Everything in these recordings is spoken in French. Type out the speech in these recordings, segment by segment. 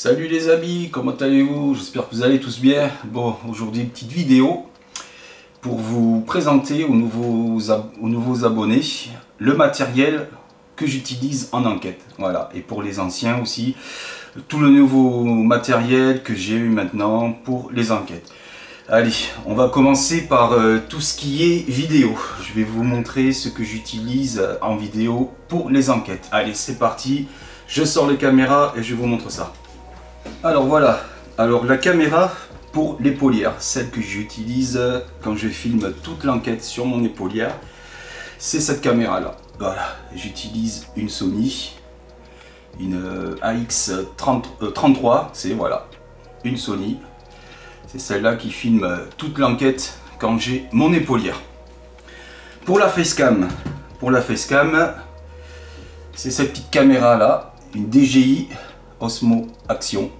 Salut les amis, comment allez-vous? J'espère que vous allez tous bien. Bon, aujourd'hui une petite vidéo pour vous présenter aux nouveaux abonnés le matériel que j'utilise en enquête. Voilà, et pour les anciens aussi, tout le nouveau matériel que j'ai eu maintenant pour les enquêtes. Allez, on va commencer par tout ce qui est vidéo. Je vais vous montrer ce que j'utilise en vidéo pour les enquêtes. Allez, c'est parti. Je sors les caméras et je vous montre ça. Alors voilà, alors la caméra pour l'épaulière, celle que j'utilise quand je filme toute l'enquête sur mon épaulière, c'est cette caméra là. Voilà, j'utilise une Sony, une AX33, c'est voilà, une Sony. C'est celle-là qui filme toute l'enquête quand j'ai mon épaulière. Pour la facecam, c'est cette petite caméra là, une DJI Osmo Action,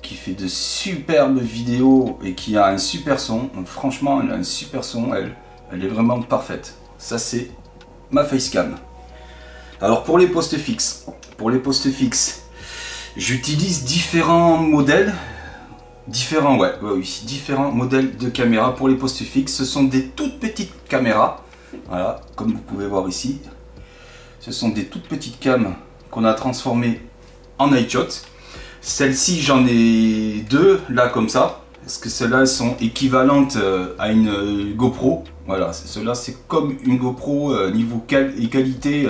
qui fait de superbes vidéos et qui a un super son. Donc, franchement, elle a un super son, elle est vraiment parfaite. Ça, c'est ma facecam. Alors pour les postes fixes, j'utilise différents modèles. Différents modèles de caméras pour les postes fixes. Ce sont des toutes petites caméras. Voilà, comme vous pouvez voir ici. Ce sont des toutes petites cams qu'on a transformées en night shot. Celle-ci, j'en ai deux, là, comme ça. Parce que celles-là, elles sont équivalentes à une GoPro. Voilà, celle-là, c'est comme une GoPro, niveau qualité,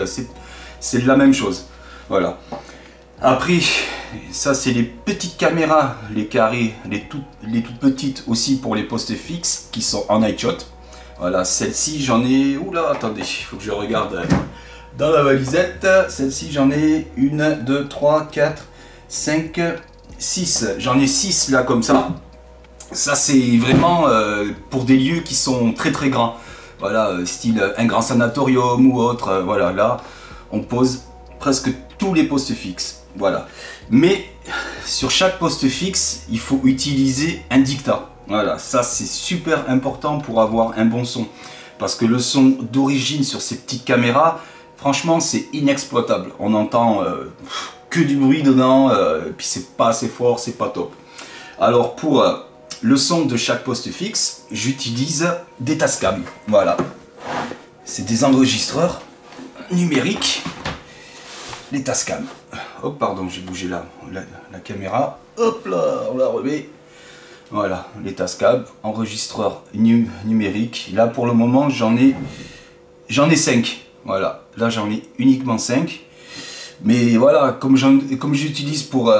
c'est la même chose. Voilà. Après, ça, c'est les petites caméras, les carrés, les toutes petites aussi pour les postes fixes qui sont en night shot. Voilà, celle-ci, j'en ai... Oula, attendez, il faut que je regarde dans la valisette. Celle-ci, j'en ai 1, 2, 3, 4, 5, 6. J'en ai 6 là, comme ça. Ça, c'est vraiment pour des lieux qui sont très très grands. Voilà, style un grand sanatorium ou autre. Voilà, là, on pose presque tous les postes fixes. Voilà. Mais sur chaque poste fixe, il faut utiliser un dictat. Voilà, ça c'est super important pour avoir un bon son. Parce que le son d'origine sur ces petites caméras, franchement, c'est inexploitable. On entend que du bruit dedans, puis c'est pas assez fort, c'est pas top. Alors pour le son de chaque poste fixe, j'utilise des Tascam. Voilà, c'est des enregistreurs numériques. Les Tascam. Oh pardon, j'ai bougé la caméra. Hop là, on la remet. Voilà, les Tascam, enregistreurs numériques. Là pour le moment, j'en ai 5. Voilà, là j'en ai uniquement 5. Mais voilà, comme j'utilise pour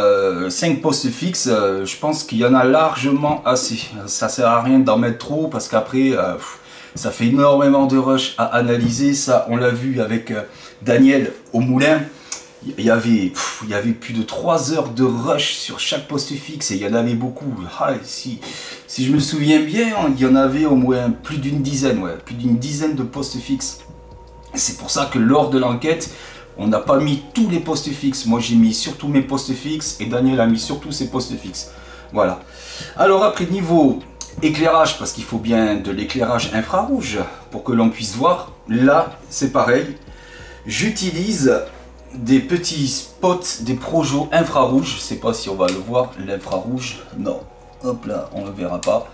5 postes fixes, je pense qu'il y en a largement assez. Ça sert à rien d'en mettre trop parce qu'après, ça fait énormément de rush à analyser. Ça, on l'a vu avec Daniel au moulin. Il y avait plus de 3 heures de rush sur chaque poste fixe et il y en avait beaucoup. Ah, si je me souviens bien, il y en avait au moins plus d'une dizaine, plus d'une dizaine de postes fixes. C'est pour ça que lors de l'enquête, on n'a pas mis tous les postes fixes. Moi, j'ai mis surtout mes postes fixes et Daniel a mis surtout ses postes fixes. Voilà. Alors après, niveau éclairage, parce qu'il faut bien de l'éclairage infrarouge pour que l'on puisse voir. Là, c'est pareil. J'utilise des petits spots, des projos infrarouges. Je ne sais pas si on va le voir, l'infrarouge. Non. Hop là, on ne le verra pas.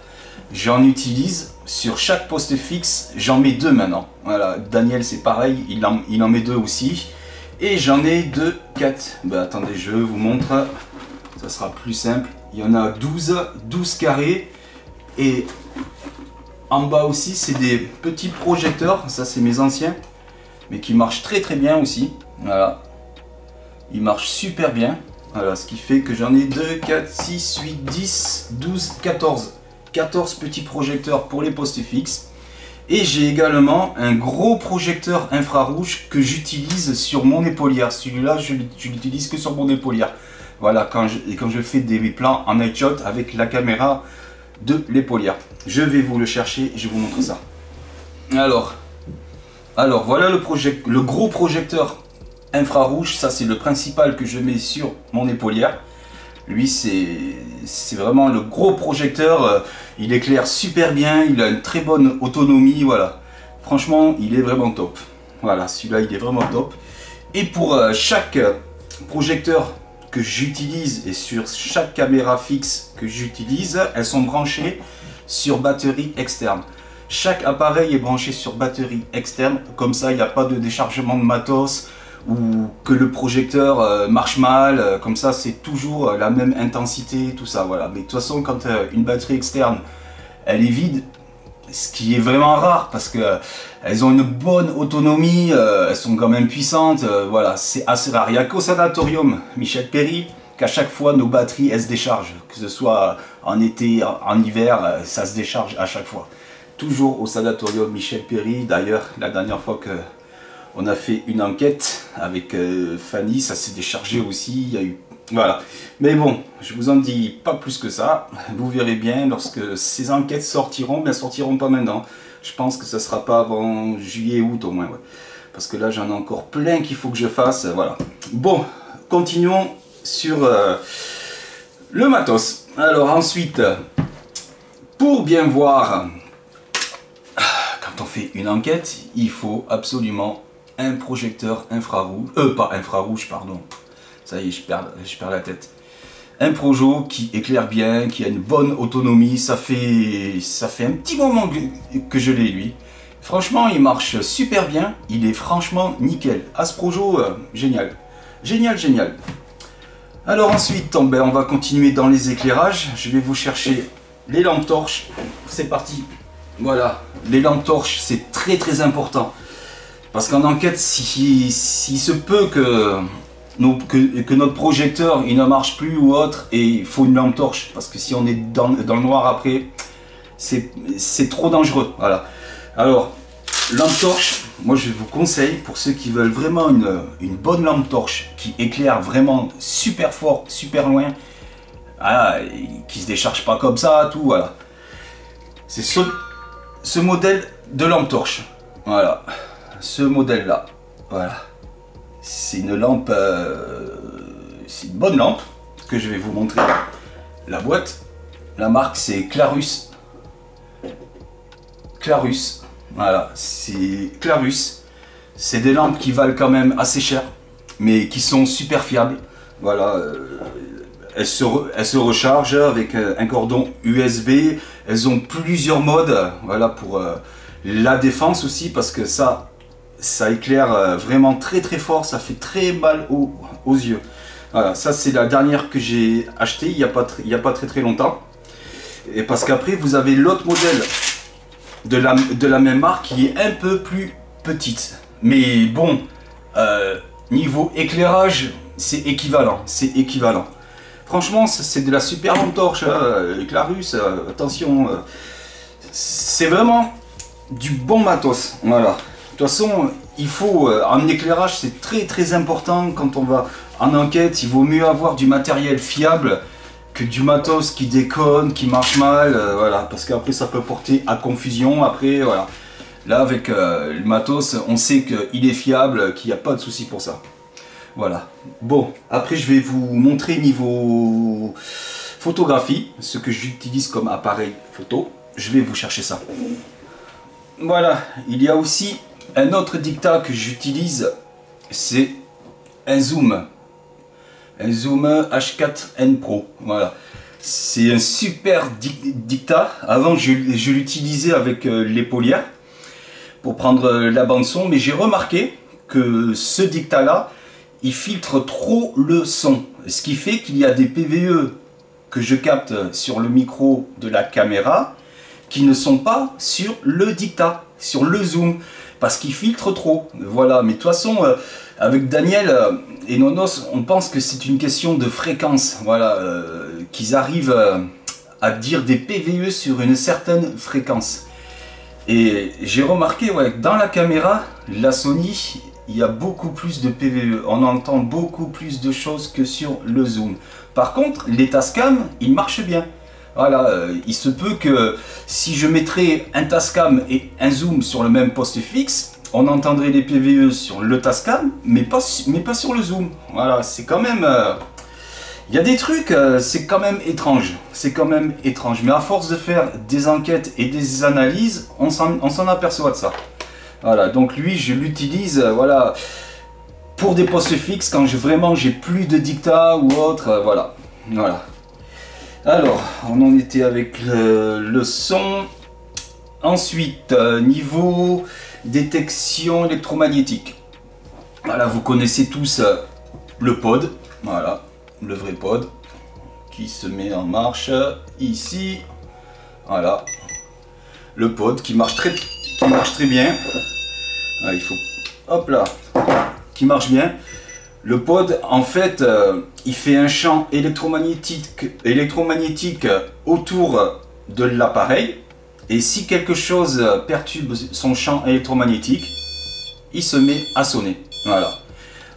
J'en utilise sur chaque poste fixe. J'en mets 2 maintenant. Voilà. Daniel, c'est pareil. Il en met 2 aussi. Et j'en ai 2, 4. Ben, attendez, je vous montre. Ça sera plus simple. Il y en a 12 carrés. Et en bas aussi, c'est des petits projecteurs. Ça, c'est mes anciens. Mais qui marchent très très bien aussi. Voilà. Ils marchent super bien. Voilà, ce qui fait que j'en ai 2, 4, 6, 8, 10, 12, 14. 14 petits projecteurs pour les postes fixes. Et j'ai également un gros projecteur infrarouge que j'utilise sur mon épaulière. Celui-là, je l'utilise que sur mon épaulière. Voilà, quand je fais des plans en night shot avec la caméra de l'épaulière. Je vais vous le chercher et je vous montre ça. Alors voilà le gros projecteur infrarouge. Ça, c'est le principal que je mets sur mon épaulière. Lui, c'est vraiment le gros projecteur. Il éclaire super bien, il a une très bonne autonomie. Voilà, franchement, il est vraiment top. Voilà, celui-là, il est vraiment top. Et pour chaque projecteur que j'utilise et sur chaque caméra fixe que j'utilise, elles sont branchées sur batterie externe. Chaque appareil est branché sur batterie externe, comme ça il n'y a pas de déchargement de matos ou que le projecteur marche mal, comme ça c'est toujours la même intensité, tout ça, voilà. Mais de toute façon, quand une batterie externe, elle est vide, ce qui est vraiment rare parce que elles ont une bonne autonomie, elles sont quand même puissantes, voilà, c'est assez rare. Il n'y a qu'au sanatorium Michel Péry qu'à chaque fois nos batteries elles se déchargent, que ce soit en été, en hiver, ça se décharge à chaque fois. Toujours au sanatorium Michel Péry. D'ailleurs, la dernière fois que on a fait une enquête avec Fanny, ça s'est déchargé aussi, il y a eu... Voilà. Mais bon, je vous en dis pas plus que ça. Vous verrez bien lorsque ces enquêtes sortiront, mais elles sortiront pas maintenant. Je pense que ça sera pas avant juillet, août au moins. Ouais. Parce que là, j'en ai encore plein qu'il faut que je fasse. Voilà. Bon, continuons sur le matos. Alors ensuite, pour bien voir... Quand on fait une enquête, il faut absolument un projecteur infrarouge, pas infrarouge, pardon, ça y est, je perds la tête. Un projo qui éclaire bien, qui a une bonne autonomie, ça fait un petit moment que je l'ai lui. Franchement, il marche super bien, il est franchement nickel. À ce projo, génial. Génial, génial. Alors ensuite, on va continuer dans les éclairages. Je vais vous chercher les lampes torches. C'est parti. Voilà, les lampes torches, c'est très très important. Parce qu'en enquête, s'il se peut que notre projecteur il ne marche plus ou autre, et il faut une lampe torche. Parce que si on est dans le noir après, c'est trop dangereux. Voilà. Alors, lampe torche, moi je vous conseille, pour ceux qui veulent vraiment une bonne lampe torche, qui éclaire vraiment super fort, super loin, voilà, qui se décharge pas comme ça, tout, voilà. C'est ce modèle de lampe torche, voilà, ce modèle là, voilà, c'est une lampe, c'est une bonne lampe que je vais vous montrer. La boîte, la marque c'est Clarus, voilà, c'est Clarus, c'est des lampes qui valent quand même assez cher, mais qui sont super fiables, voilà. Elles se rechargent avec un cordon USB. Elles ont plusieurs modes, voilà, pour la défense aussi, parce que ça éclaire vraiment très très fort, ça fait très mal aux yeux. Voilà, ça c'est la dernière que j'ai achetée il n'y a pas très longtemps. Et parce qu'après vous avez l'autre modèle de la même marque qui est un peu plus petite. Mais bon, niveau éclairage, c'est équivalent, Franchement, c'est de la super lampe torche, Clarus, attention, c'est vraiment du bon matos, voilà. De toute façon, il faut, en éclairage, c'est très très important quand on va en enquête, il vaut mieux avoir du matériel fiable que du matos qui déconne, qui marche mal, voilà, parce qu'après ça peut porter à confusion, après, voilà. Là, avec le matos, on sait qu'il est fiable, qu'il n'y a pas de souci pour ça. Voilà. Bon, après je vais vous montrer niveau photographie, ce que j'utilise comme appareil photo. Je vais vous chercher ça. Voilà, il y a aussi un autre dictat que j'utilise, c'est un zoom. Un zoom H4N Pro. Voilà. C'est un super dictat. Avant je l'utilisais avec l'épaulière pour prendre la bande son, mais j'ai remarqué que ce dictat là, il filtre trop le son, ce qui fait qu'il y a des PVE que je capte sur le micro de la caméra qui ne sont pas sur le dictat, sur le zoom, parce qu'il filtre trop. Voilà, mais de toute façon, avec Daniel et Nonos, on pense que c'est une question de fréquence, voilà, qu'ils arrivent à dire des PVE sur une certaine fréquence. Et j'ai remarqué, ouais, que dans la caméra, la Sony, il y a beaucoup plus de PVE, on entend beaucoup plus de choses que sur le zoom. Par contre, les Tascam, ils marchent bien. Voilà, il se peut que si je mettrais un Tascam et un zoom sur le même poste fixe, on entendrait les PVE sur le Tascam, mais pas sur le zoom. Voilà, c'est quand même... il y a des trucs, c'est quand même étrange. C'est quand même étrange. Mais à force de faire des enquêtes et des analyses, on s'en aperçoit de ça. Voilà, donc lui, je l'utilise, voilà, pour des postes fixes quand vraiment j'ai plus de dictats ou autre, voilà. Voilà. Alors, on en était avec le son. Ensuite, niveau détection électromagnétique. Voilà, vous connaissez tous le pod. Voilà, le vrai pod qui se met en marche ici. Voilà, le pod qui marche très bien. Ah, il faut, hop là, qui marche bien. Le pod, en fait, il fait un champ électromagnétique autour de l'appareil. Et si quelque chose perturbe son champ électromagnétique, il se met à sonner. Voilà.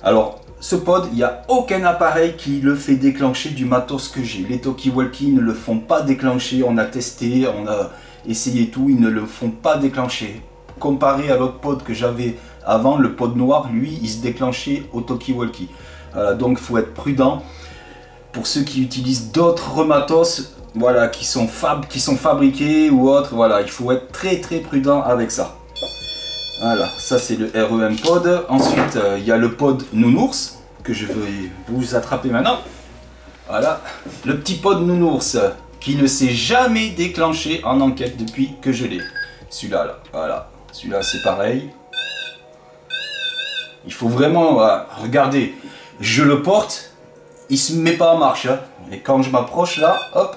Alors, ce pod, il n'y a aucun appareil qui le fait déclencher du matos que j'ai. Les talkie-walkie ne le font pas déclencher. On a testé, on a essayé tout, ils ne le font pas déclencher. Comparé à l'autre pod que j'avais avant, le pod noir, lui, il se déclenchait au talkie-walkie. Voilà, donc il faut être prudent. Pour ceux qui utilisent d'autres matos, voilà, qui sont fabriqués ou autres, voilà, il faut être très prudent avec ça. Voilà, ça c'est le REM pod. Ensuite, il y a le pod nounours que je vais vous attraper maintenant. Voilà, le petit pod nounours qui ne s'est jamais déclenché en enquête depuis que je l'ai. Celui-là, là, voilà, celui-là c'est pareil. Il faut vraiment, voilà, regardez, je le porte, il se met pas en marche, hein. Et quand je m'approche là, hop,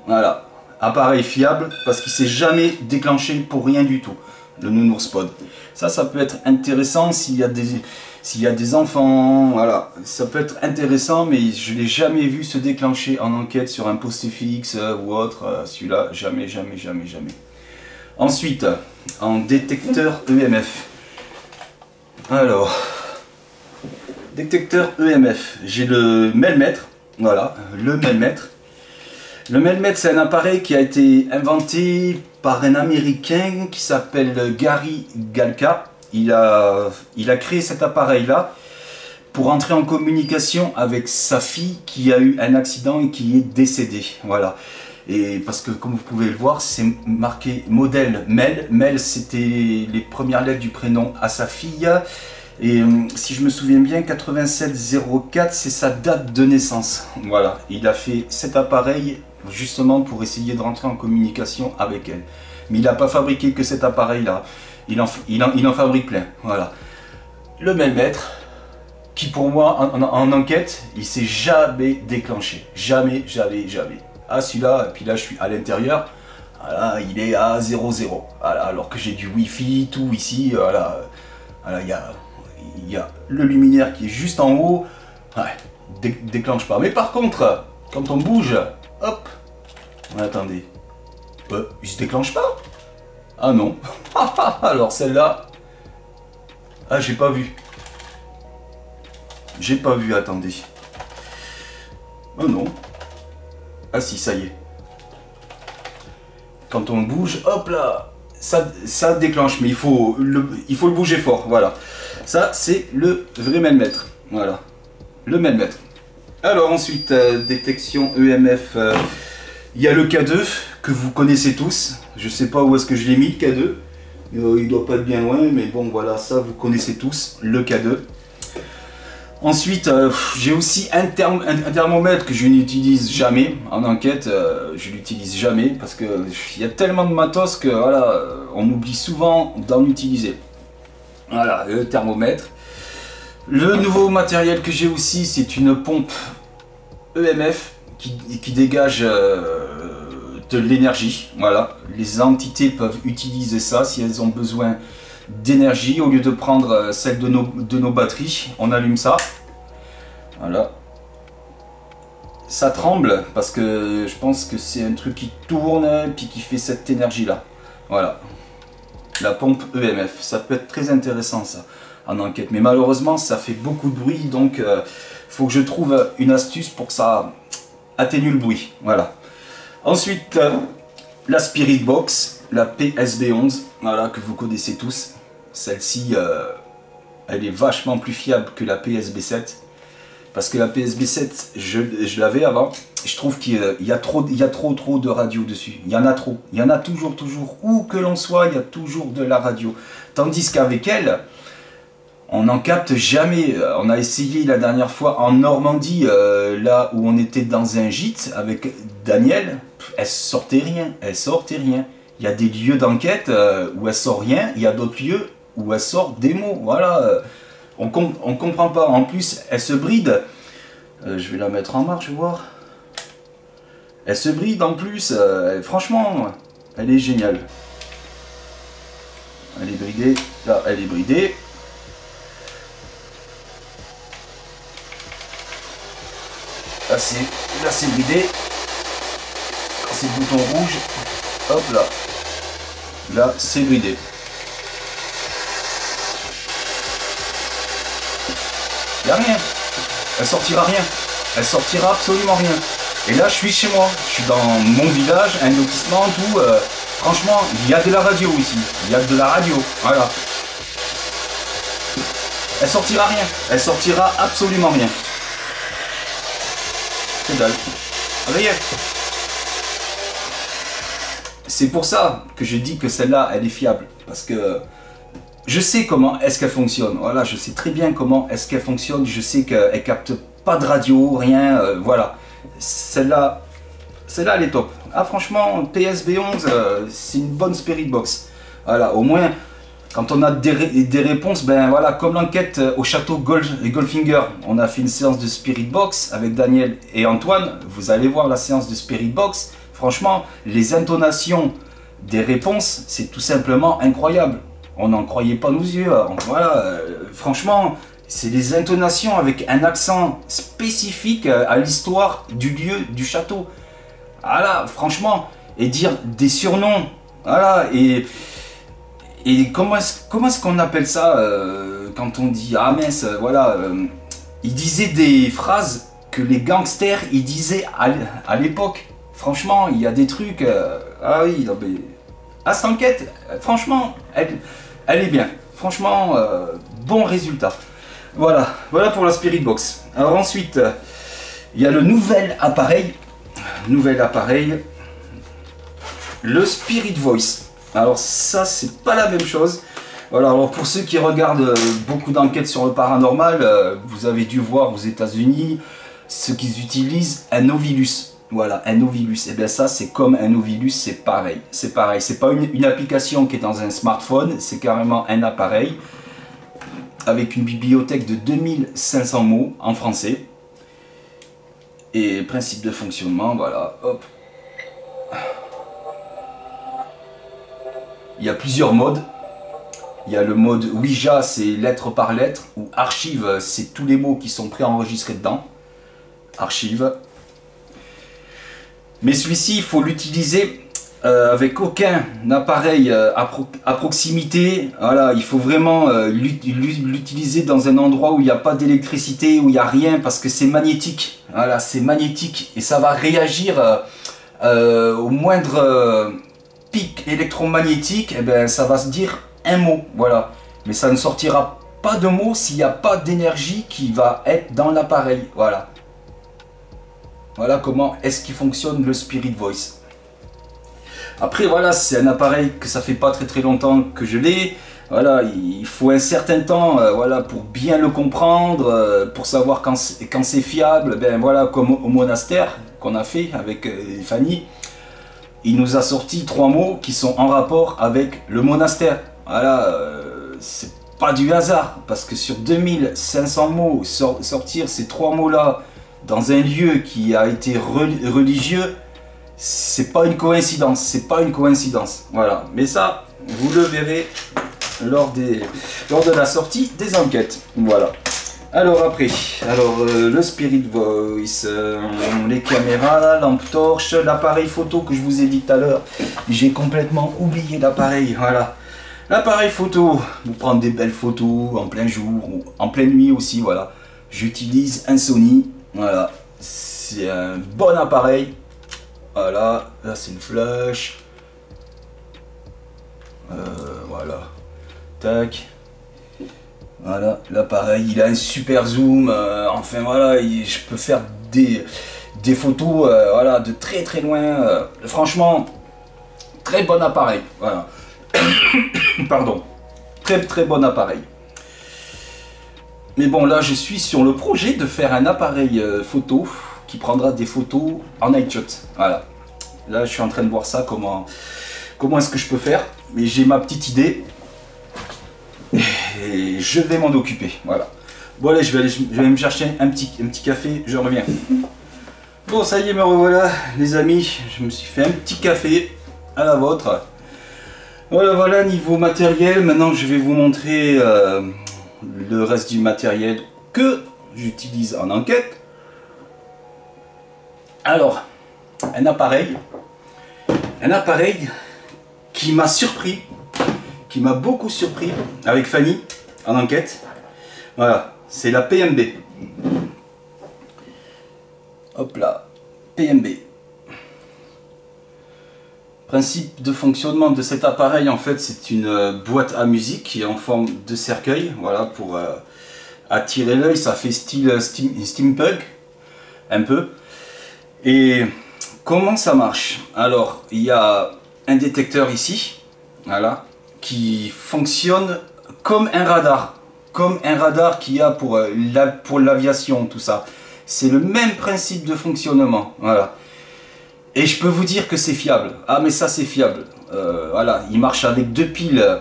voilà, appareil fiable parce qu'il s'est jamais déclenché pour rien du tout, le nounours pod. Ça peut être intéressant s'il y a des enfants, voilà, ça peut être intéressant, mais je l'ai jamais vu se déclencher en enquête sur un poste fixe ou autre. Celui-là, jamais. Ensuite, en détecteur EMF. Alors, détecteur EMF, j'ai le Melmètre, voilà, le Melmètre. Le Melmètre, c'est un appareil qui a été inventé par un Américain qui s'appelle Gary Galka. Il a créé cet appareil-là pour entrer en communication avec sa fille qui a eu un accident et qui est décédée. Voilà. Et parce que comme vous pouvez le voir, c'est marqué modèle Mel. Mel, c'était les premières lettres du prénom à sa fille. Et si je me souviens bien, 8704, c'est sa date de naissance. Voilà, il a fait cet appareil justement pour essayer de rentrer en communication avec elle. Mais il n'a pas fabriqué que cet appareil-là. Il en fabrique plein. Voilà. Le Melmètre, qui pour moi, en enquête, il s'est jamais déclenché. Jamais. Ah, celui-là, et puis là, je suis à l'intérieur. Voilà, il est à 0,0. Voilà, alors que j'ai du Wi-Fi, tout ici. Voilà, voilà, il y a le luminaire qui est juste en haut. Ouais, déclenche pas. Mais par contre, quand on bouge, hop, attendez, il se déclenche pas. Ah non. Alors celle-là, ah j'ai pas vu. Attendez. Oh non. Ah si, ça y est. Quand on bouge, hop là, ça déclenche, mais il faut le bouger fort, voilà. Ça, c'est le vrai Melmètre, voilà. Le Melmètre. Alors ensuite, détection EMF, il y a le K2, que vous connaissez tous. Je sais pas où est-ce que je l'ai mis, le K2. Il doit pas être bien loin, mais bon, voilà, ça, vous connaissez tous, le K2. Ensuite, j'ai aussi un thermomètre que je n'utilise jamais en enquête. Je l'utilise jamais parce que il y a tellement de matos que voilà, on oublie souvent d'en utiliser. Voilà, le thermomètre. Le nouveau matériel que j'ai aussi, c'est une pompe EMF qui dégage de l'énergie. Voilà, les entités peuvent utiliser ça si elles ont besoin d'énergie. Au lieu de prendre celle de nos batteries, on allume ça. Voilà. Ça tremble parce que je pense que c'est un truc qui tourne puis qui fait cette énergie là. Voilà. La pompe EMF, ça peut être très intéressant ça en enquête, mais malheureusement ça fait beaucoup de bruit, donc faut que je trouve une astuce pour que ça atténue le bruit. Voilà. Ensuite, la Spirit Box, la PSB11, voilà, que vous connaissez tous. Celle-ci, elle est vachement plus fiable que la PSB7. Parce que la PSB7, je l'avais avant. Je trouve qu'il y a trop de radio dessus. Il y en a trop. Il y en a toujours. Où que l'on soit, il y a toujours de la radio. Tandis qu'avec elle, on n'en capte jamais. On a essayé la dernière fois en Normandie, là où on était dans un gîte avec Daniel, elle sortait rien, elle sortait rien. Il y a des lieux d'enquête où elle sort rien, il y a d'autres lieux où elle sort des mots, voilà. On comprend pas, en plus elle se bride. Je vais la mettre en marche, voir. Elle se bride en plus, franchement, elle est géniale. Elle est bridée, là elle est bridée. Là c'est bridé. Quand c'est le bouton rouge, hop là. Là c'est bridé. Il n'y a rien. Elle sortira rien. Elle sortira absolument rien. Et là je suis chez moi. Je suis dans mon village, un lotissement, tout. Franchement, il y a de la radio ici. Il y a de la radio. Voilà. Elle sortira rien. Elle sortira absolument rien. Que dalle. Voyez. C'est pour ça que je dis que celle-là, elle est fiable. Parce que je sais comment est-ce qu'elle fonctionne. Voilà, je sais très bien comment est-ce qu'elle fonctionne. Je sais qu'elle capte pas de radio, rien. Voilà. Celle-là, elle est top. Ah, franchement, PSB11, c'est une bonne Spirit Box. Voilà, au moins, quand on a des réponses, ben voilà, comme l'enquête au château Goldfinger, on a fait une séance de Spirit Box avec Daniel et Antoine. Vous allez voir la séance de Spirit Box. Franchement, les intonations des réponses, c'est tout simplement incroyable. On n'en croyait pas nos yeux. Voilà, franchement, c'est des intonations avec un accent spécifique à l'histoire du lieu, du château. Voilà, franchement, et dire des surnoms, voilà, et comment est-ce qu'on appelle ça quand on dit ah mince, voilà, il disait des phrases que les gangsters ils disaient à l'époque. Franchement, il y a des trucs, ah oui, non, mais à cette enquête, franchement, elle est bien. Franchement, bon résultat. Voilà, voilà pour la Spirit Box. Alors ensuite, il y a le nouvel appareil, le Spirit Voice. Alors ça, c'est pas la même chose. Voilà, alors pour ceux qui regardent beaucoup d'enquêtes sur le paranormal, vous avez dû voir aux États-Unis ceux qui utilisent un Ovilus. Voilà, un Ovilus. Et bien ça, c'est comme un Ovilus, c'est pareil. C'est pareil. C'est pas une application qui est dans un smartphone, c'est carrément un appareil avec une bibliothèque de 2500 mots en français. Et principe de fonctionnement, voilà, hop. Il y a plusieurs modes. Il y a le mode Ouija, c'est lettre par lettre, ou archive, c'est tous les mots qui sont préenregistrés dedans. Archive. Mais celui-ci, il faut l'utiliser avec aucun appareil à proximité. Voilà, il faut vraiment l'utiliser dans un endroit où il n'y a pas d'électricité, où il n'y a rien, parce que c'est magnétique. Voilà, c'est magnétique et ça va réagir au moindre pic électromagnétique. Et ben, ça va se dire un mot, voilà. Mais ça ne sortira pas de mots s'il n'y a pas d'énergie qui va être dans l'appareil. Voilà. Voilà comment est-ce qu'il fonctionne le Spirit Voice. Après voilà, c'est un appareil que ça fait pas très longtemps que je l'ai. Voilà, il faut un certain temps voilà, pour bien le comprendre, pour savoir quand c'est fiable. Ben voilà, comme au monastère qu'on a fait avec Fanny, il nous a sorti 3 mots qui sont en rapport avec le monastère. Voilà, c'est pas du hasard, parce que sur 2500 mots, sortir ces 3 mots-là dans un lieu qui a été religieux, c'est pas une coïncidence, c'est pas une coïncidence. Voilà, mais ça, vous le verrez lors de la sortie des enquêtes. Voilà. Alors après, le Spirit Voice, les caméras, la lampe torche, l'appareil photo que je vous ai dit tout à l'heure, j'ai complètement oublié l'appareil. Voilà. L'appareil photo, vous prendre des belles photos en plein jour ou en pleine nuit aussi, voilà. J'utilise un Sony, voilà. C'est un bon appareil. Voilà, là c'est une flash. Voilà. Tac. Voilà, l'appareil, il a un super zoom. Enfin voilà, je peux faire des photos voilà, de très loin. Franchement, très bon appareil. Voilà. Pardon. Très bon appareil. Mais bon, là, je suis sur le projet de faire un appareil photo qui prendra des photos en night shot. Voilà. Là, je suis en train de voir ça, comment est-ce que je peux faire. Mais j'ai ma petite idée. Et je vais m'en occuper. Voilà. Bon, allez, je vais me chercher un petit café. Je reviens. Bon, ça y est, me revoilà, les amis. Je me suis fait un petit café à la vôtre. Voilà, niveau matériel. Maintenant, je vais vous montrer le reste du matériel que j'utilise en enquête. Alors, un appareil qui m'a surpris, qui m'a beaucoup surpris avec Fanny en enquête. Voilà, c'est la PMB. Hop là, PMB. Principe de fonctionnement de cet appareil, en fait, c'est une boîte à musique qui est en forme de cercueil. Voilà, pour attirer l'œil, ça fait style steampunk, un peu. Et comment ça marche? Alors, il y a un détecteur ici, voilà, qui fonctionne comme un radar. Comme un radar qu'il y a pour l'aviation, tout ça. C'est le même principe de fonctionnement, voilà. Et je peux vous dire que c'est fiable. Ah, mais ça, c'est fiable. Voilà, il marche avec 2 piles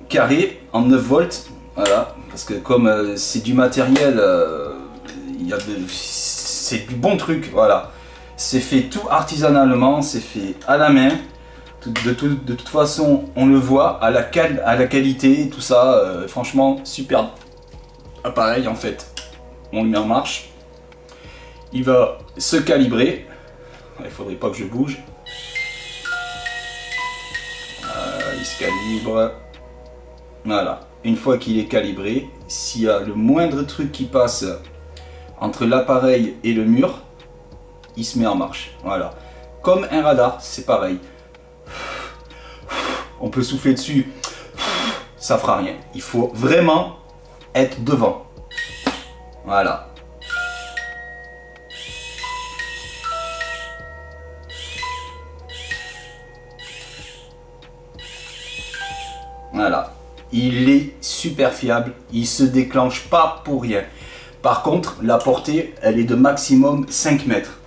carrées en 9 volts. Voilà, parce que comme c'est du matériel, c'est du bon truc, voilà. C'est fait tout artisanalement, c'est fait à la main. De toute façon, on le voit à la qualité, tout ça. Franchement, super appareil, en fait. On le met en marche. Il va se calibrer. Il faudrait pas que je bouge. Il se calibre. Voilà. Une fois qu'il est calibré, s'il y a le moindre truc qui passe entre l'appareil et le mur, il se met en marche. Voilà. Comme un radar, c'est pareil. On peut souffler dessus, ça fera rien. Il faut vraiment être devant. Voilà. Voilà, il est super fiable, il se déclenche pas pour rien. Par contre, la portée, elle est de maximum 5 mètres.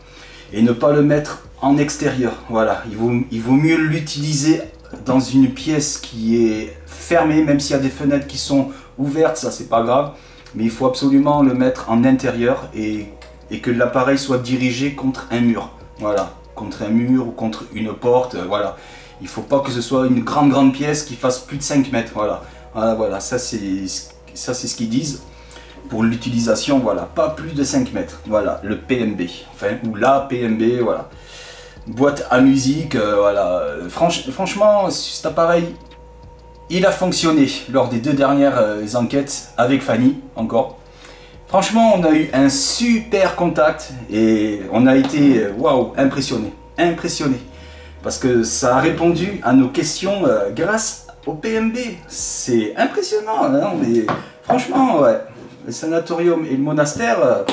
Et ne pas le mettre en extérieur. Voilà, il vaut mieux l'utiliser dans une pièce qui est fermée, même s'il y a des fenêtres qui sont ouvertes, ça c'est pas grave. Mais il faut absolument le mettre en intérieur et que l'appareil soit dirigé contre un mur. Voilà, contre un mur ou contre une porte, voilà. Il ne faut pas que ce soit une grande pièce qui fasse plus de 5 mètres. Voilà, ça c'est ce qu'ils disent. Pour l'utilisation, voilà, pas plus de 5 mètres. Voilà, le PMB. Enfin, ou la PMB, voilà. Boîte à musique, voilà. Franchement, cet appareil, il a fonctionné lors des 2 dernières enquêtes avec Fanny, encore. Franchement, on a eu un super contact et on a été, waouh, impressionné. Parce que ça a répondu à nos questions grâce au PMB. C'est impressionnant, hein, mais franchement, ouais. Le sanatorium et le monastère,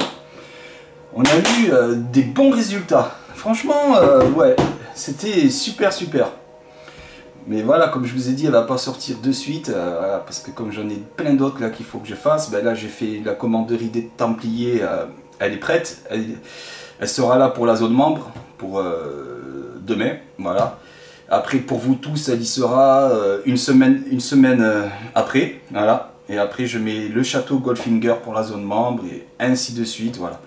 on a eu des bons résultats. Franchement, ouais, c'était super. Mais voilà, comme je vous ai dit, elle va pas sortir de suite, voilà, parce que comme j'en ai plein d'autres là qu'il faut que je fasse, ben là j'ai fait la commanderie des Templiers, elle est prête, elle sera là pour la zone membre, pour demain, voilà. Après pour vous tous, elle y sera une semaine après, voilà. Et après je mets le château Goldfinger pour la zone membre et ainsi de suite, voilà.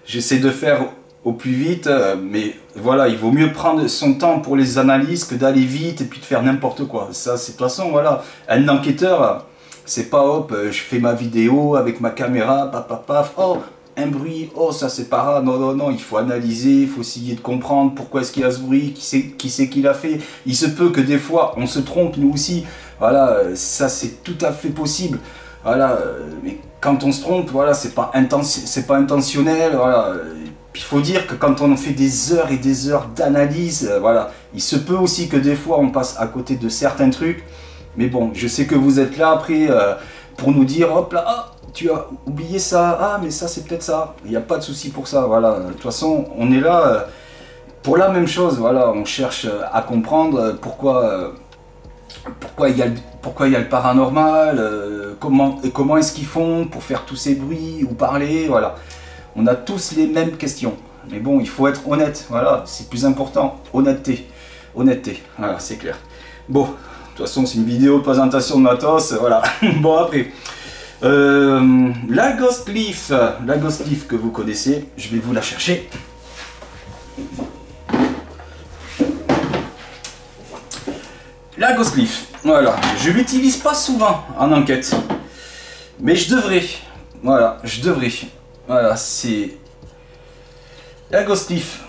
J'essaie de faire au plus vite, mais voilà, il vaut mieux prendre son temps pour les analyses que d'aller vite et puis de faire n'importe quoi. Ça, c'est de toute façon, voilà, un enquêteur, c'est pas hop, je fais ma vidéo avec ma caméra, paf, oh, un bruit, oh, ça c'est pas rare, non, il faut analyser, il faut essayer de comprendre pourquoi est-ce qu'il y a ce bruit, qui c'est qui l'a fait. Il se peut que des fois, on se trompe, nous aussi, voilà, ça c'est tout à fait possible. Voilà, mais quand on se trompe, voilà, c'est pas intentionnel, voilà. Puis il faut dire que quand on fait des heures et des heures d'analyse, voilà, il se peut aussi que des fois on passe à côté de certains trucs. Mais bon, je sais que vous êtes là après pour nous dire, hop là, ah, tu as oublié ça, ah mais ça c'est peut-être ça. Il n'y a pas de souci pour ça, voilà. De toute façon, on est là pour la même chose, voilà. On cherche à comprendre pourquoi pourquoi il y a le paranormal, comment est-ce qu'ils font pour faire tous ces bruits ou parler, voilà. On a tous les mêmes questions. Mais bon, il faut être honnête, voilà, c'est plus important, honnêteté. Honnêteté, voilà, c'est clair. Bon, de toute façon, c'est une vidéo de présentation de matos, voilà. Bon, après, la Ghost Leaf que vous connaissez, je vais vous la chercher. La Ghost Leaf, voilà, je l'utilise pas souvent en enquête, mais je devrais, voilà, voilà, c'est la Ghost Leaf.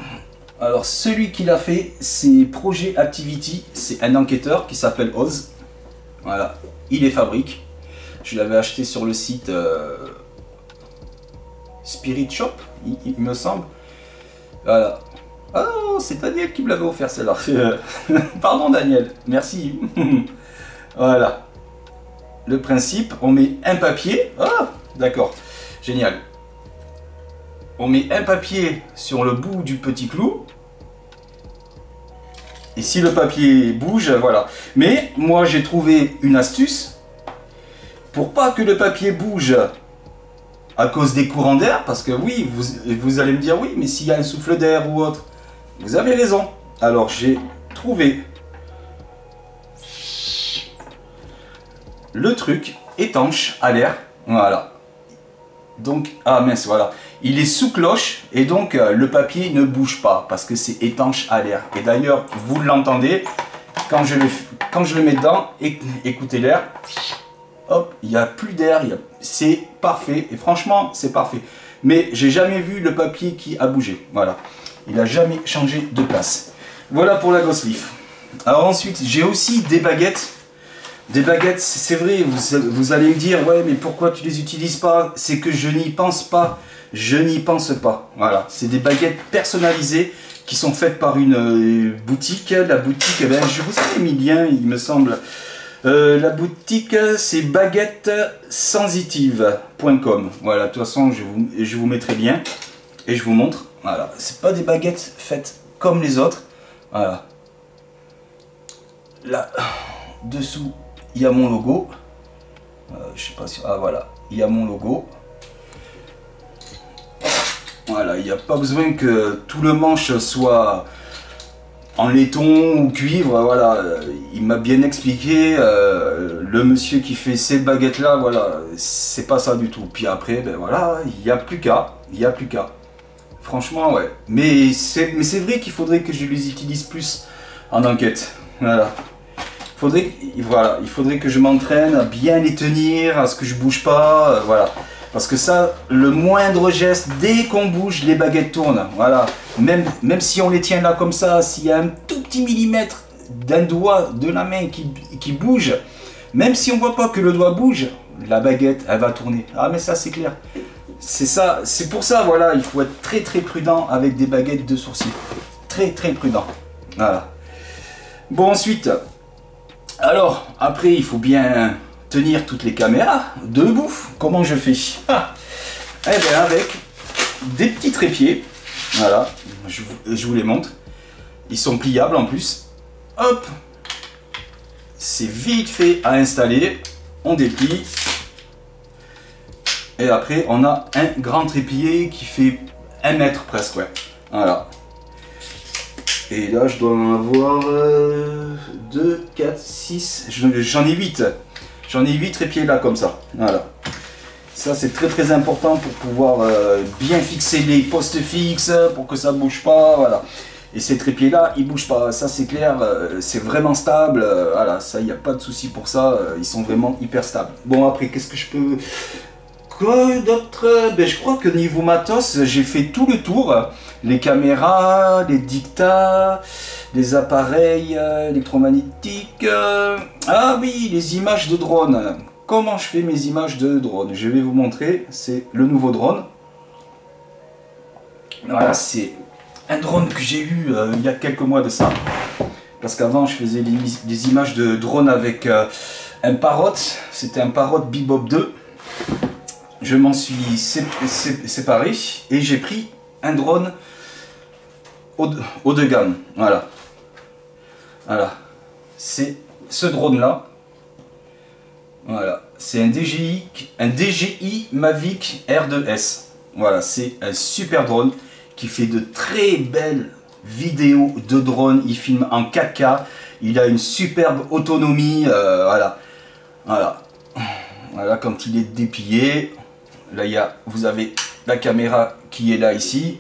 Alors celui qui l'a fait, c'est Project Activity, c'est un enquêteur qui s'appelle Oz, voilà, il les fabrique, je l'avais acheté sur le site Spirit Shop, il me semble, voilà. Ah non, c'est Daniel qui me l'avait offert celle-là. Pardon Daniel, merci. Voilà. Le principe, on met un papier. Ah, d'accord, génial. On met un papier sur le bout du petit clou. Et si le papier bouge, voilà. Mais moi j'ai trouvé une astuce pour pas que le papier bouge à cause des courants d'air. Parce que oui, vous allez me dire oui, mais s'il y a un souffle d'air ou autre. Vous avez raison. Alors j'ai trouvé le truc étanche à l'air. Voilà. Donc, ah mince, voilà. Il est sous cloche et donc le papier ne bouge pas parce que c'est étanche à l'air. Et d'ailleurs, vous l'entendez quand je le mets dedans. Écoutez l'air. Hop, il n'y a plus d'air. C'est parfait. Et franchement, c'est parfait. Mais j'ai jamais vu le papier qui a bougé. Voilà. Il n'a jamais changé de place. Voilà pour la Ghost Leaf. Alors ensuite, j'ai aussi des baguettes. Des baguettes, c'est vrai, vous allez me dire, ouais, mais pourquoi tu les utilises pas? C'est que je n'y pense pas. Je n'y pense pas. Voilà, c'est des baguettes personnalisées qui sont faites par une boutique. La boutique, eh ben, je vous avais mis le lien, il me semble. La boutique, c'est baguettesensitive.com. Voilà, de toute façon, je vous mettrai le lien et je vous montre. Voilà, c'est pas des baguettes faites comme les autres. Voilà. Là, dessous, il y a mon logo. Je sais pas si... Ah voilà, il y a mon logo. Voilà, il n'y a pas besoin que tout le manche soit en laiton ou cuivre. Voilà, il m'a bien expliqué. Le monsieur qui fait ces baguettes là, voilà, c'est pas ça du tout. Puis après, ben voilà, il n'y a plus qu'à. Il n'y a plus qu'à. Franchement, ouais. Mais c'est vrai qu'il faudrait que je les utilise plus en enquête. Voilà. Il faudrait que je m'entraîne à bien les tenir, à ce que je bouge pas. Voilà. Parce que ça, le moindre geste, dès qu'on bouge, les baguettes tournent. Voilà. Même si on les tient là comme ça, s'il y a un tout petit millimètre d'un doigt de la main qui bouge, même si on voit pas que le doigt bouge, la baguette, elle va tourner. Ah, mais ça, c'est clair. C'est ça, c'est pour ça, voilà, il faut être très très prudent avec des baguettes de sourcils. Très très prudent. Voilà. Bon, ensuite, alors, après, il faut bien tenir toutes les caméras debout. Comment je fais? Eh bien, avec des petits trépieds. Voilà, je vous les montre. Ils sont pliables en plus. Hop, c'est vite fait à installer. On déplie. Et après, on a un grand trépied qui fait 1 mètre presque, ouais. Voilà. Et là, je dois en avoir 2, 4, 6. J'en ai 8. J'en ai 8 trépieds là, comme ça. Voilà. Ça, c'est très très important pour pouvoir bien fixer les postes fixes, pour que ça ne bouge pas. Voilà. Et ces trépieds là, ils ne bougent pas. Ça, c'est clair. C'est vraiment stable. Voilà, ça, il n'y a pas de souci pour ça. Ils sont vraiment hyper stables. Bon, après, qu'est-ce que je peux... Quoi d'autre? Ben, je crois que niveau matos, j'ai fait tout le tour. Les caméras, les dictats, les appareils électromagnétiques. Ah oui, les images de drone. Comment je fais mes images de drone? Je vais vous montrer. C'est le nouveau drone. Voilà, c'est un drone que j'ai eu il y a quelques mois de ça. Parce qu'avant, je faisais des images de drone avec un Parrot. C'était un Parrot Bebop 2. Je m'en suis séparé et j'ai pris un drone haut de gamme. Voilà. Voilà. C'est ce drone là. Voilà, c'est un DJI Mavic R2S. Voilà, c'est un super drone qui fait de très belles vidéos de drone. Il filme en 4K, il a une superbe autonomie. Voilà, quand il est déplié, là vous avez la caméra qui est là ici.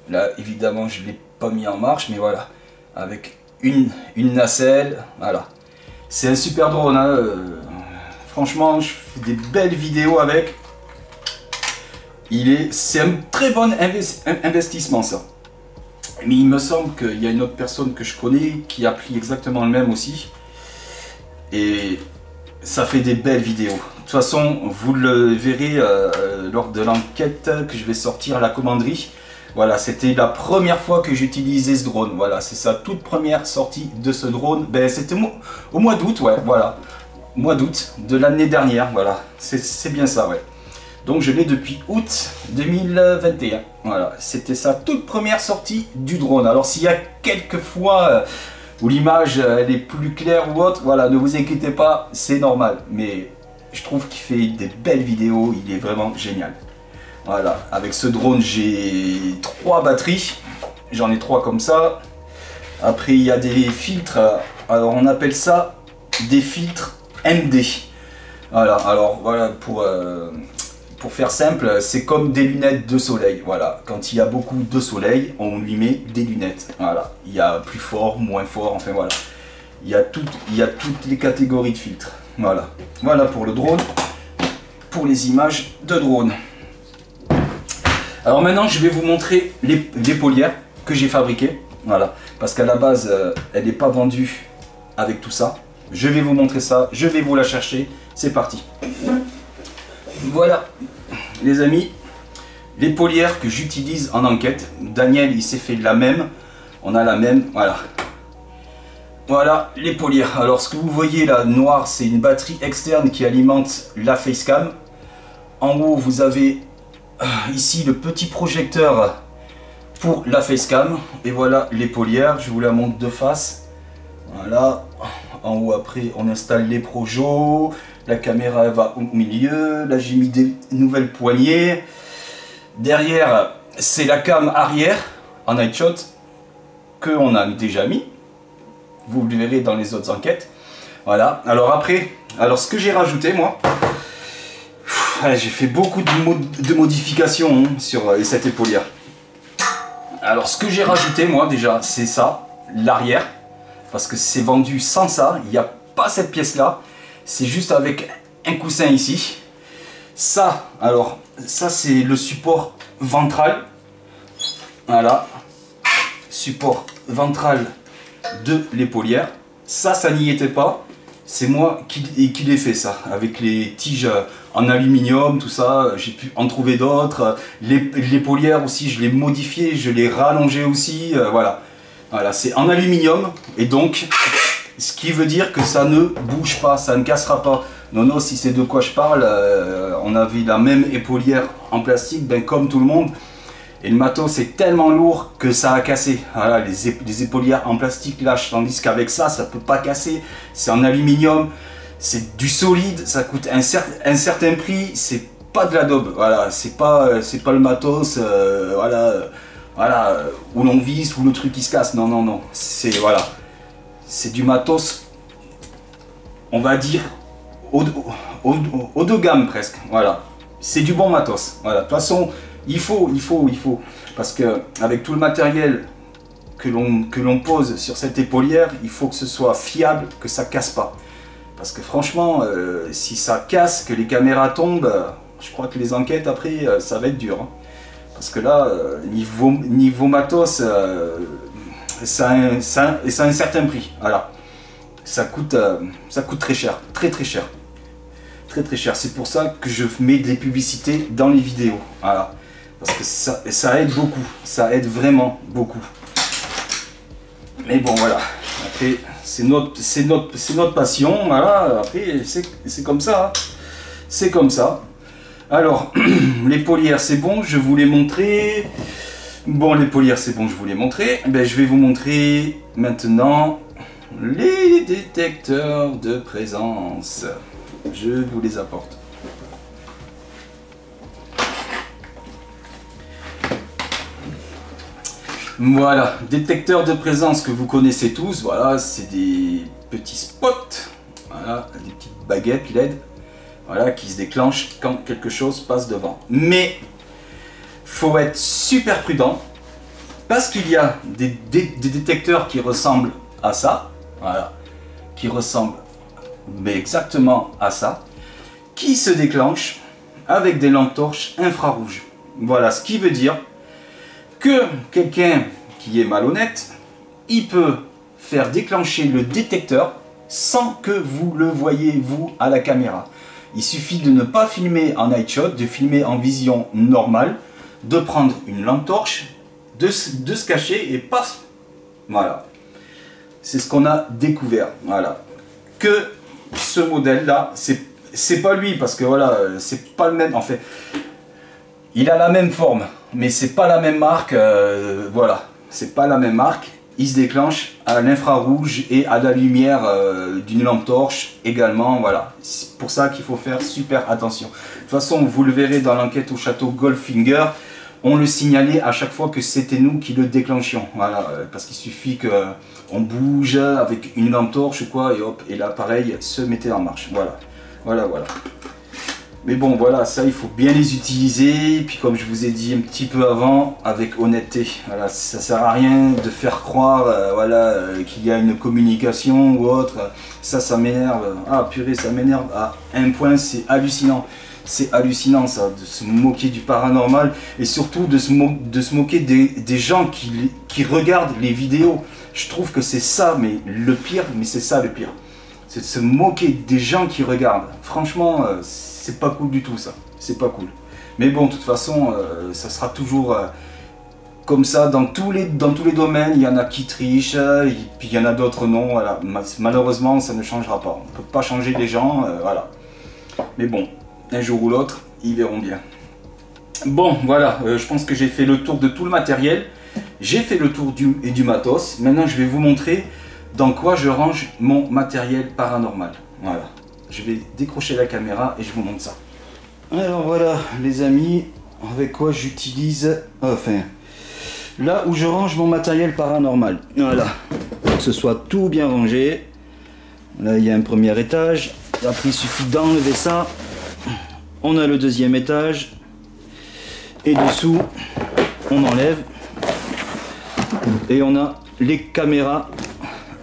Là, évidemment, je ne l'ai pas mis en marche, mais voilà, avec une nacelle. Voilà, c'est un super drone. Hein. Franchement, je fais des belles vidéos avec. C'est un très bon investissement, ça. Mais il me semble qu'il y a une autre personne que je connais qui a pris exactement le même aussi. Et ça fait des belles vidéos. De toute façon, vous le verrez lors de l'enquête que je vais sortir à la commanderie. Voilà, c'était la première fois que j'utilisais ce drone. Voilà, c'est sa toute première sortie de ce drone. Ben, c'était au mois d'août, ouais, voilà. Mois d'août de l'année dernière, voilà. C'est bien ça, ouais. Donc je l'ai depuis août 2021. Voilà, c'était sa toute première sortie du drone. Alors s'il y a quelques fois où l'image elle est plus claire ou autre, voilà, ne vous inquiétez pas, c'est normal. Mais je trouve qu'il fait des belles vidéos, il est vraiment génial. Voilà, avec ce drone j'ai 3 batteries, j'en ai 3 comme ça. Après il y a des filtres, alors on appelle ça des filtres MD. Voilà, alors voilà, pour faire simple, c'est comme des lunettes de soleil. Voilà, quand il y a beaucoup de soleil, on lui met des lunettes. Voilà, il y a plus fort, moins fort, enfin voilà. Il y a toutes les catégories de filtres. Voilà, voilà pour le drone, pour les images de drone. Alors maintenant, je vais vous montrer l'épaulière que j'ai fabriquée. Voilà, parce qu'à la base, elle n'est pas vendue avec tout ça. Je vais vous montrer ça, je vais vous la chercher, c'est parti. Voilà, les amis, l'épaulière que j'utilise en enquête. Daniel, il s'est fait la même, on a la même, voilà. Voilà l'épaulière. Alors ce que vous voyez là, noir, c'est une batterie externe qui alimente la facecam. En haut, vous avez ici le petit projecteur pour la facecam. Et voilà l'épaulière, je vous la montre de face. Voilà. En haut, après, on installe les projos. La caméra elle va au milieu. Là, j'ai mis des nouvelles poignées. Derrière, c'est la cam arrière en night shot qu'on a déjà mis. Vous le verrez dans les autres enquêtes. Voilà. Alors après, ce que j'ai rajouté, moi, j'ai fait beaucoup de modifications sur cette épaulière. Alors, ce que j'ai rajouté, moi, déjà, c'est ça, l'arrière. Parce que c'est vendu sans ça, il n'y a pas cette pièce là, c'est juste avec un coussin ici. Ça, alors, ça c'est le support ventral. Voilà, support ventral de l'épaulière. Ça n'y était pas, c'est moi qui l'ai fait ça, avec les tiges en aluminium, tout ça, j'ai pu en trouver d'autres. L'épaulière aussi, je l'ai modifié, je l'ai rallongé aussi, voilà. Voilà, c'est en aluminium et donc ce qui veut dire que ça ne bouge pas, ça ne cassera pas. Non, si c'est de quoi je parle, on avait la même épaulière en plastique, ben comme tout le monde. Et le matos c'est tellement lourd que ça a cassé. Voilà, les épaulières en plastique lâchent, tandis qu'avec ça, ça ne peut pas casser. C'est en aluminium, c'est du solide, ça coûte un certain prix, c'est pas de la daube. Voilà, c'est pas le matos, voilà, où l'on visse, où le truc qui se casse. Non. C'est voilà, c'est du matos, on va dire, haut de gamme presque. Voilà, c'est du bon matos. Voilà, de toute façon, il faut. Parce que avec tout le matériel que l'on pose sur cette épaulière, il faut que ce soit fiable, que ça casse pas. Parce que franchement, si ça casse, que les caméras tombent, je crois que les enquêtes après, ça va être dur. Hein. Parce que là, niveau matos, ça a un certain prix. Voilà. Ça coûte très cher. Très cher. Très cher. C'est pour ça que je mets des publicités dans les vidéos. Voilà. Parce que ça aide beaucoup. Ça aide vraiment beaucoup. Mais bon, voilà. Après, c'est notre passion. Voilà. Après, c'est comme ça. Hein. C'est comme ça. Alors, l'épaulière c'est bon, je vous l'ai montré. Bon, l'épaulière c'est bon, je vous l'ai montré. Ben, je vais vous montrer maintenant les détecteurs de présence. Je vous les apporte. Voilà, détecteurs de présence que vous connaissez tous. Voilà, c'est des petits spots. Voilà, des petites baguettes LED. Voilà, qui se déclenchent quand quelque chose passe devant. Mais faut être super prudent parce qu'il y a des détecteurs qui ressemblent à ça. Voilà, qui ressemblent mais exactement à ça, qui se déclenchent avec des lampes torches infrarouges. Voilà, ce qui veut dire que quelqu'un qui est malhonnête, il peut faire déclencher le détecteur sans que vous le voyez vous à la caméra. Il suffit de ne pas filmer en night shot, de filmer en vision normale, de prendre une lampe torche, de se cacher et paf, voilà. C'est ce qu'on a découvert, voilà. Que ce modèle là, c'est pas lui parce que voilà, c'est pas le même en fait. Il a la même forme, mais c'est pas la même marque, voilà, c'est pas la même marque. Il se déclenche à l'infrarouge et à la lumière d'une lampe torche également, voilà. C'est pour ça qu'il faut faire super attention. De toute façon, vous le verrez dans l'enquête au château Goldfinger, on le signalait à chaque fois que c'était nous qui le déclenchions, voilà, parce qu'il suffit qu'on bouge avec une lampe torche ou quoi, et hop, et l'appareil se mettait en marche, voilà, voilà, voilà. Mais bon, voilà, ça il faut bien les utiliser, puis comme je vous ai dit un petit peu avant, avec honnêteté. Voilà, ça sert à rien de faire croire voilà, qu'il y a une communication ou autre. Ça m'énerve. Ah purée, ça m'énerve à un point, c'est hallucinant. C'est hallucinant ça, de se moquer du paranormal et surtout de se moquer des gens qui regardent les vidéos. Je trouve que c'est ça, mais le pire, mais c'est ça le pire. C'est de se moquer des gens qui regardent. Franchement, c'est pas cool du tout ça, c'est pas cool. Mais bon, de toute façon, ça sera toujours comme ça dans tous les domaines. Il y en a qui trichent, et puis il y en a d'autres non. Voilà. Malheureusement, ça ne changera pas. On ne peut pas changer les gens, voilà. Mais bon, un jour ou l'autre, ils verront bien. Bon, voilà, je pense que j'ai fait le tour de tout le matériel. J'ai fait le tour du matos. Maintenant, je vais vous montrer dans quoi je range mon matériel paranormal. Voilà. Je vais décrocher la caméra et je vous montre ça. Alors voilà les amis, avec quoi j'utilise, enfin, là où je range mon matériel paranormal. Voilà, que ce soit tout bien rangé. Là il y a un premier étage, après il suffit d'enlever ça. On a le deuxième étage. Et dessous, on enlève. Et on a les caméras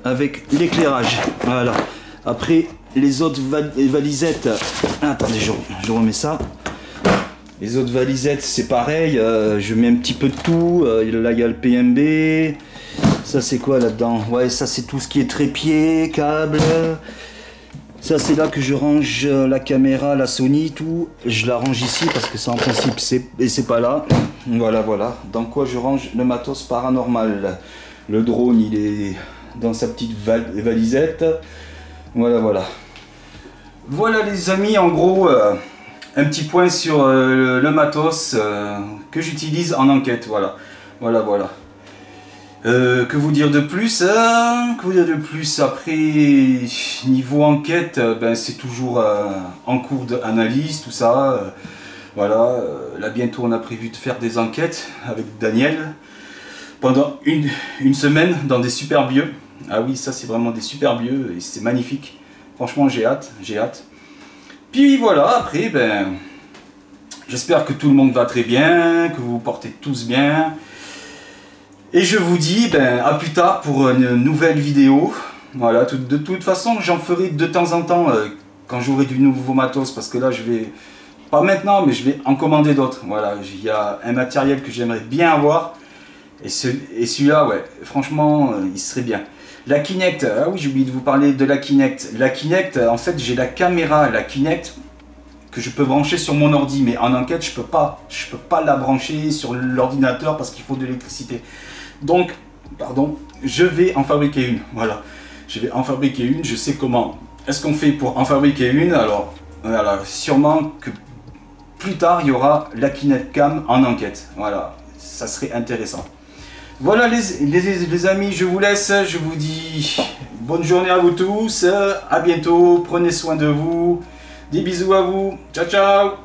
avec l'éclairage. Voilà. Après, les autres valisettes, attendez, je remets ça. Les autres valisettes, c'est pareil, je mets un petit peu de tout. Là, il y a le PMB. Ça, c'est quoi là-dedans? Ouais, ça, c'est tout ce qui est trépied, câble. Ça, c'est là que je range la caméra, la Sony, tout. Je la range ici parce que ça, en principe, c'est pas là. Voilà, voilà. Dans quoi je range le matos paranormal? Le drone, il est dans sa petite valisette. Voilà, voilà. Voilà les amis, en gros, un petit point sur le matos que j'utilise en enquête, voilà. Voilà, voilà. Que vous dire de plus Que vous dire de plus? Après, niveau enquête, ben, c'est toujours en cours d'analyse, tout ça. Voilà, là bientôt on a prévu de faire des enquêtes avec Daniel pendant une semaine dans des super lieux. Ah oui, ça c'est vraiment des super lieux et c'est magnifique. Franchement, j'ai hâte, j'ai hâte. Puis voilà, après, ben, j'espère que tout le monde va très bien, que vous vous portez tous bien. Et je vous dis, ben, à plus tard pour une nouvelle vidéo. Voilà, de toute façon, j'en ferai de temps en temps quand j'aurai du nouveau matos, parce que là, je vais, pas maintenant, mais je vais en commander d'autres. Voilà, il y a un matériel que j'aimerais bien avoir. Et celui-là, ouais, franchement, il serait bien. La Kinect, ah oui, j'ai oublié de vous parler de la Kinect. La Kinect, en fait, j'ai la caméra, la Kinect, que je peux brancher sur mon ordi, mais en enquête, je peux pas la brancher sur l'ordinateur parce qu'il faut de l'électricité. Donc, pardon, je vais en fabriquer une, voilà. Je vais en fabriquer une, je sais comment. Est-ce qu'on fait pour en fabriquer une? Alors, voilà, sûrement que plus tard, il y aura la Kinect Cam en enquête. Voilà, ça serait intéressant. Voilà les amis, je vous laisse, je vous dis bonne journée à vous tous, à bientôt, prenez soin de vous, des bisous à vous, ciao ciao.